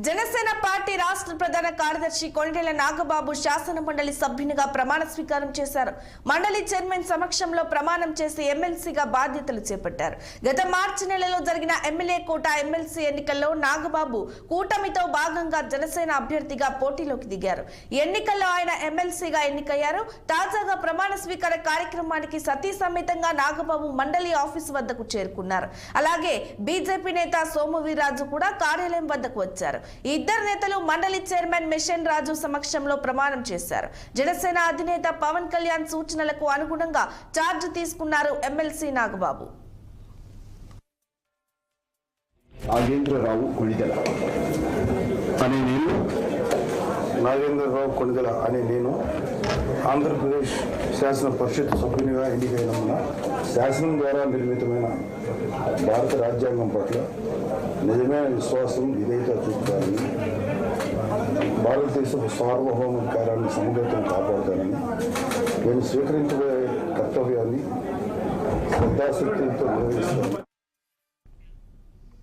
Janasena party రాష్ట్ర ప్రధాన కార్యదర్శి కొణిదెల నాగబాబు శాసన మండలి సభ్యునిగా ప్రమాణ స్వీకారం చేశారు. మండలి చైర్మన్ సమక్షంలో ప్రమాణం చేసి ఎమ్మెల్సీగా బాధ్యతలు చేపట్టారు. గత మార్చి నెలలో జరిగిన ఎమ్మెల్యే కోట ఎమ్మెల్సీ ఎన్నికల్లో నాగబాబు కూటమితో భాగంగా జనసేన అభ్యర్థిగా పోటీలోకి దిగారు. ఎన్నికల్లో ఆయన ఎమ్మెల్సీగా ఎన్నికయ్యారు. తాజాగా ప్రమాణ స్వీకార కార్యక్రమానికి సతీ సమేతంగా నాగబాబు మండలి ఆఫీసు వద్దకు చేరుకున్నారు. అలాగే బీజేపీ నేత సోము వీర్రాజు కూడా కార్యాలయం వద్దకు వచ్చారు. ఈ ఇద్దరు నేతలు మండలి చైర్మన్ మిషన్ రాజు సమక్షంలో ప్రమాణం చేశారు. జనసేన అధినేత పవన్ కళ్యాణ్ సూచనలకు అనుగుణంగా ఛార్జ్ తీసుకున్నారు ఎమ్మెల్సీ నాగబాబు. నాగేంద్రరావు కొణిదెల అనే నేను ఆంధ్రప్రదేశ్ శాసన పరిషత్ సభ్యునిగా ఎన్నికైనందున శాసనం ద్వారా నిర్మితమైన భారత రాజ్యాంగం పట్ల నిజమైన విశ్వాసం విధేయత చూపుతానని, భారతదేశపు సార్వభౌమాధికారాన్ని సమగ్రతను కాపాడుతానని, నేను స్వీకరించబోయే కర్తవ్యాన్ని శ్రద్ధాశక్తులతో నిర్వహిస్తాను.